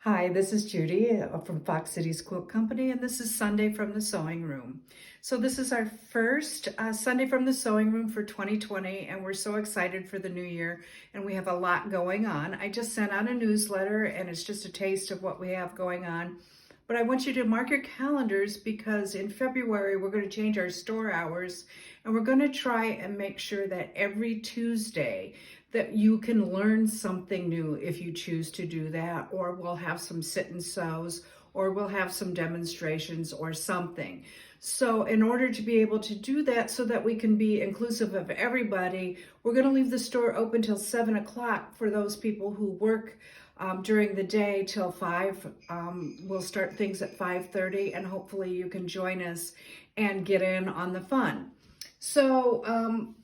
Hi, this is Judy from Fox Cities Quilt Company, and this is Sunday from the Sewing Room. So this is our first Sunday from the Sewing Room for 2020, and we're so excited for the new year, and we have a lot going on. I just sent out a newsletter, and it's just a taste of what we have going on. But I want you to mark your calendars because in February, we're going to change our store hours, and we're going to try and make sure that every Tuesday that you can learn something new if you choose to do that, or we'll have some sit and sews, or we'll have some demonstrations or something. So in order to be able to do that so that we can be inclusive of everybody, we're going to leave the store open till 7 o'clock for those people who work during the day till 5. We'll start things at 5:30, and hopefully you can join us and get in on the fun. So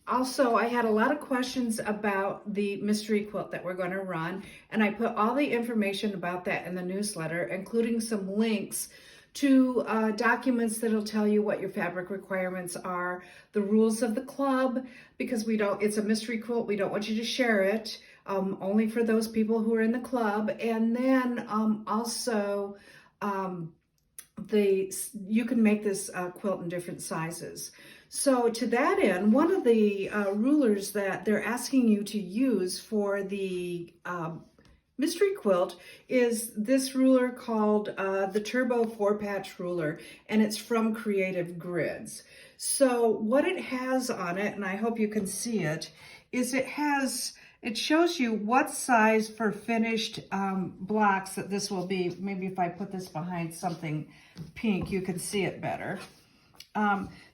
also I had a lot of questions about the mystery quilt that we're going to run, and I put all the information about that in the newsletter, including some links to documents that'll tell you what your fabric requirements are, the rules of the club, because it's a mystery quilt, we don't want you to share it, only for those people who are in the club. And then also you can make this quilt in different sizes. So to that end, one of the rulers that they're asking you to use for the mystery quilt is this ruler called the Turbo 4-Patch Ruler, and it's from Creative Grids. So what it has on it, and I hope you can see it, is it shows you what size for finished blocks that this will be. Maybe if I put this behind something pink, you can see it better.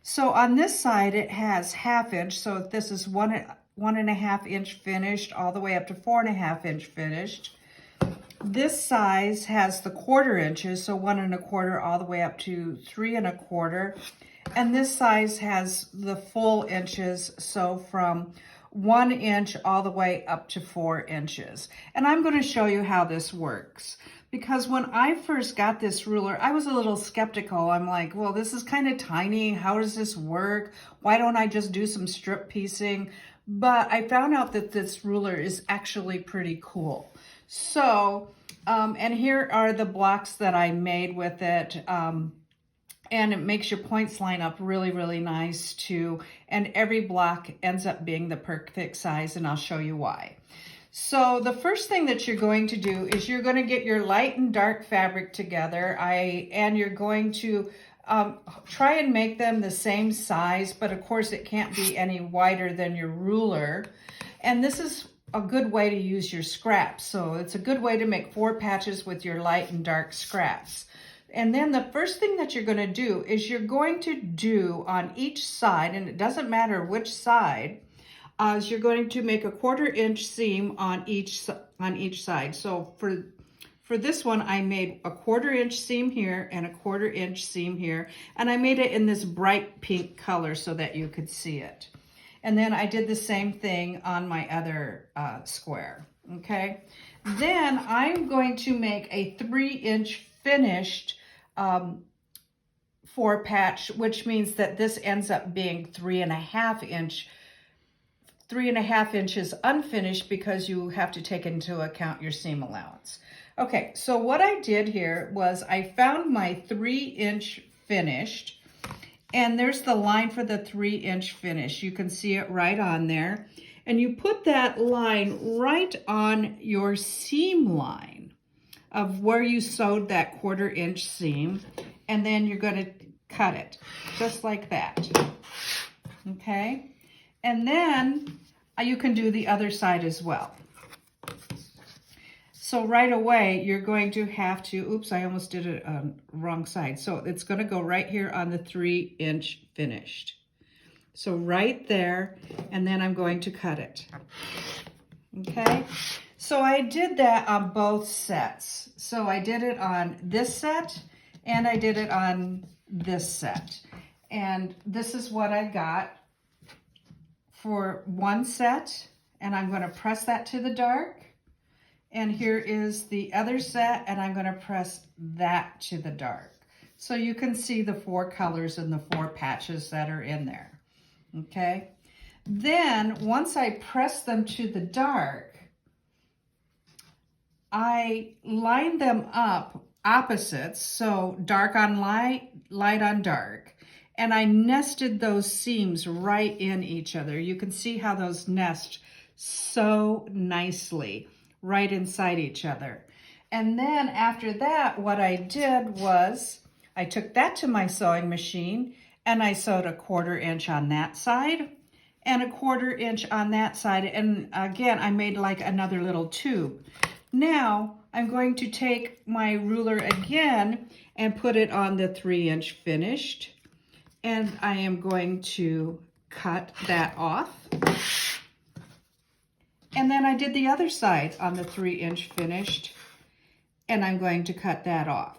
So on this side, it has 1/2 inch. So this is 1.5 inch finished all the way up to 4.5 inch finished. This size has the 1/4 inches, so 1.25 all the way up to 3.25. And this size has the full inches, so from 1 inch all the way up to 4 inches. And I'm going to show you how this works. Because when I first got this ruler, I was a little skeptical. I'm like, well, this is kind of tiny. How does this work? Why don't I just do some strip piecing? But I found out that this ruler is actually pretty cool. So, and here are the blocks that I made with it. And it makes your points line up really, really nice too. And every block ends up being the perfect size, and I'll show you why. So the first thing that you're going to do is you're going to get your light and dark fabric together. And you're going to try and make them the same size, but of course it can't be any wider than your ruler. And this is a good way to use your scraps. So it's a good way to make 4 patches with your light and dark scraps. And then the first thing that you're going to do is you're going to do on each side, and it doesn't matter which side, is you're going to make a 1/4 inch seam on each side. So for this one, I made a 1/4 inch seam here and a 1/4 inch seam here, and I made it in this bright pink color so that you could see it. And then I did the same thing on my other square, okay? Then I'm going to make a 3-inch finished 4-patch, which means that this ends up being 3.5 inches unfinished because you have to take into account your seam allowance. Okay, so what I did here was I found my 3-inch finished, and there's the line for the 3-inch finish. You can see it right on there. And you put that line right on your seam line of where you sewed that 1/4 inch seam. And then you're going to cut it just like that. Okay? And then you can do the other side as well. So right away, you're going to have to, oops, I almost did it on wrong side. So it's going to go right here on the 3-inch finished. So right there, and then I'm going to cut it. Okay? So I did that on both sets. So I did it on this set, and I did it on this set. And this is what I got for one set, and I'm going to press that to the dark. And here is the other set, and I'm going to press that to the dark. So you can see the 4 colors and the 4 patches that are in there. Okay? Then, once I press them to the dark, I lined them up opposites, so dark on light, light on dark. And I nested those seams right in each other. You can see how those nest so nicely right inside each other. And then after that, what I did was I took that to my sewing machine and I sewed a 1/4 inch on that side and a 1/4 inch on that side. And again, I made like another little tube. Now I'm going to take my ruler again and put it on the 3-inch finished. And I am going to cut that off. And then I did the other side on the 3-inch finished, and I'm going to cut that off.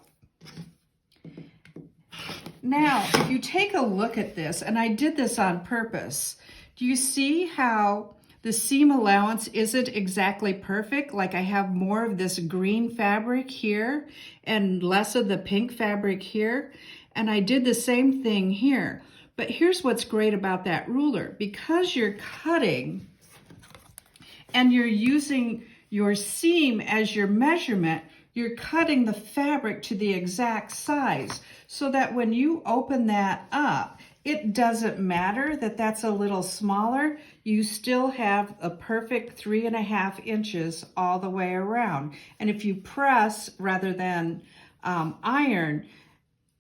Now, if you take a look at this, and I did this on purpose, do you see how the seam allowance isn't exactly perfect? Like I have more of this green fabric here and less of the pink fabric here. And I did the same thing here. But here's what's great about that ruler. Because you're cutting and you're using your seam as your measurement, you're cutting the fabric to the exact size so that when you open that up, it doesn't matter that that's a little smaller. You still have a perfect 3.5 inches all the way around. And if you press rather than iron,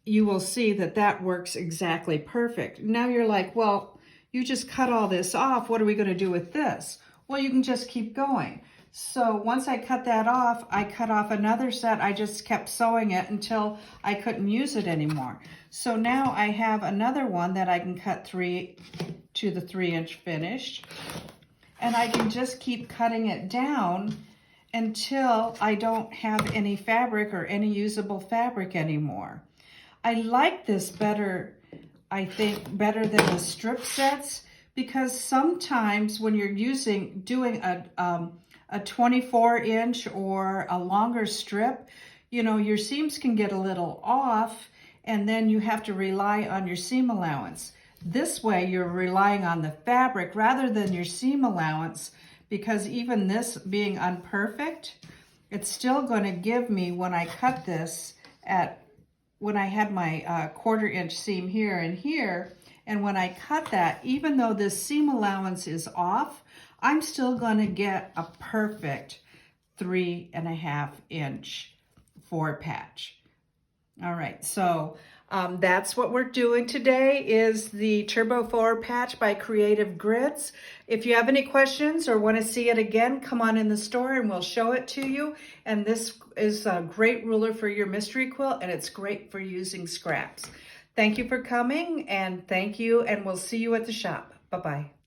you will see that that works exactly perfect. Now you're like, well, you just cut all this off. What are we going to do with this? Well, you can just keep going. So once I cut that off, I cut off another set. I just kept sewing it until I couldn't use it anymore. So now I have another one that I can cut to the 3-inch finished. And I can just keep cutting it down until I don't have any fabric or any usable fabric anymore. I like this better, I think, better than the strip sets, because sometimes when you're doing a 24-inch or a longer strip, you know, your seams can get a little off and then you have to rely on your seam allowance. This way you're relying on the fabric rather than your seam allowance, because even this being imperfect, it's still going to give me, when I cut this when I had my 1/4 inch seam here and here, and when I cut that, even though this seam allowance is off, I'm still going to get a perfect 3.5 inch 4 patch. All right, so that's what we're doing today, is the Turbo 4 patch by Creative Grids. If you have any questions or want to see it again, come on in the store and we'll show it to you. And this is a great ruler for your mystery quilt, and it's great for using scraps. Thank you for coming, and thank you, and we'll see you at the shop. Bye-bye.